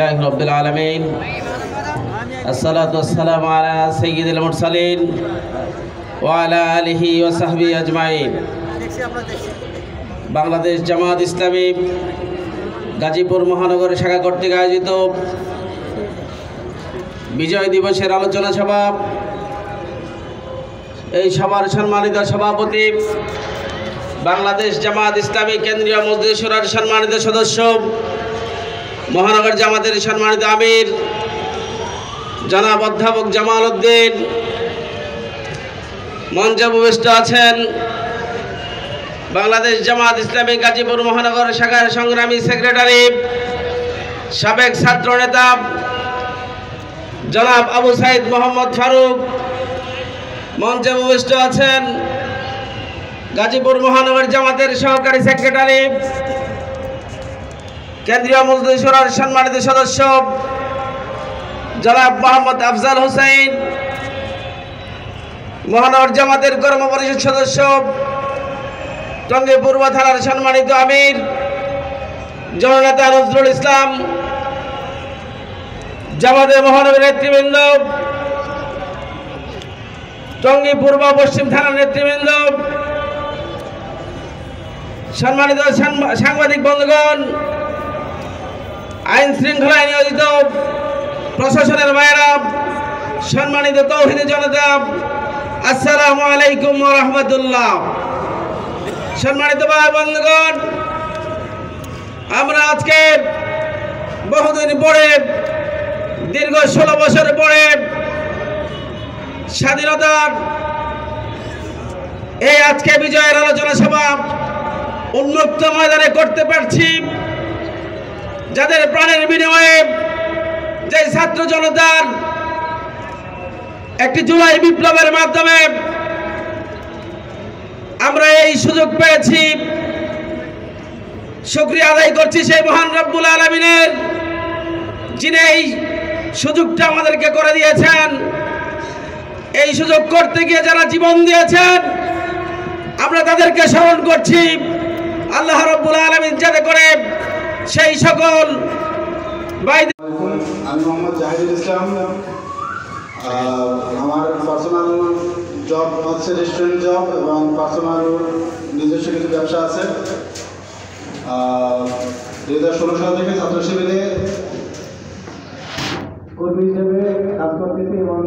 আলহামদুলিল্লাহি রাব্বিল আলামিন আসসালাতু ওয়াসসালামু আলা সাইয়্যিদিল মুরসালিন ওয়া আলা আলিহি ওয়া সাহবিহি আজমাইন। বাংলাদেশ জামাত ইসলামী গাজীপুর মহানগর শাখা কর্তৃক আয়োজিত বিজয় দিবসের আলোচনা সভা, এই সভার সম্মানিত সভাপতি, বাংলাদেশ জামাত ইসলামী কেন্দ্রীয় মজলিস শুরার সম্মানিত সদস্য, মহানগর জামাতের সম্মানিত আমির জনাব অধ্যাপক জামাল উদ্দিন, মঞ্চে উপবিষ্ট আছেন বাংলাদেশ জামাত ইসলামী গাজীপুর মহানগর শাখার সংগ্রামী সেক্রেটারি, সাবেক ছাত্র নেতা জনাব আবু সাইদ মোহাম্মদ ফারুক। মঞ্চে উপবিষ্ট আছেন গাজীপুর মহানগর জামাতের সহকারী সেক্রেটারি, কেন্দ্রীয় মজলিস শুরার সম্মানিত সদস্য জনাব মোহাম্মদ আফজাল হোসেন, মহানগর জামাতের কর্ম পরিষদ সদস্য, টঙ্গী পূর্ব থানার সম্মানিত আমির জননেতা নজরুল ইসলাম, জামাতের মহানগর নেতৃবৃন্দ, টঙ্গী পূর্ব পশ্চিম থানার নেতৃবৃন্দ, সম্মানিত সাংবাদিক বন্ধুগণ, আইন শৃঙ্খলায় নিয়োজিত প্রশাসনের ভাইয়েরা, সম্মানিত তৌহিদি জনতা, আসসালামু আলাইকুম ওয়া রাহমাতুল্লাহ। সম্মানিত ভাই বন্ধুগণ, আমরা আজকে বহুদিন পরে, দীর্ঘ 16 বছর পরে স্বাধীনতার এই আজকে বিজয়ের আলোচনা সভা উন্মুক্ত ময়দানে করতে পারছি। যাদের প্রাণের বিনিময়ে যে ছাত্র জনতার একটি জুলাই বিপ্লবের মাধ্যমে আমরা এই সুযোগ পেয়েছি, শুকরিয়া আদায় করছি সেই মহান রব্বুল আলামিনের, যিনি এই সুযোগটা আমাদেরকে করে দিয়েছেন। এই সুযোগ করতে গিয়ে যারা জীবন দিয়েছেন আমরা তাদেরকে স্মরণ করছি। আল্লাহ রব্বুল আলামিন যাতে করে সেই সকল আমি মোহাম্মদ জাহিদুল ইসলাম। আমার পার্সোনাল জব হচ্ছে রেস্টুরেন্ট জব এবং পার্সোনাল নিজস্ব কিছু ব্যবসা আছে। 2016 সাল থেকে ছাত্র শিবিরে কর্মী হিসেবে কাজ করতেছি এবং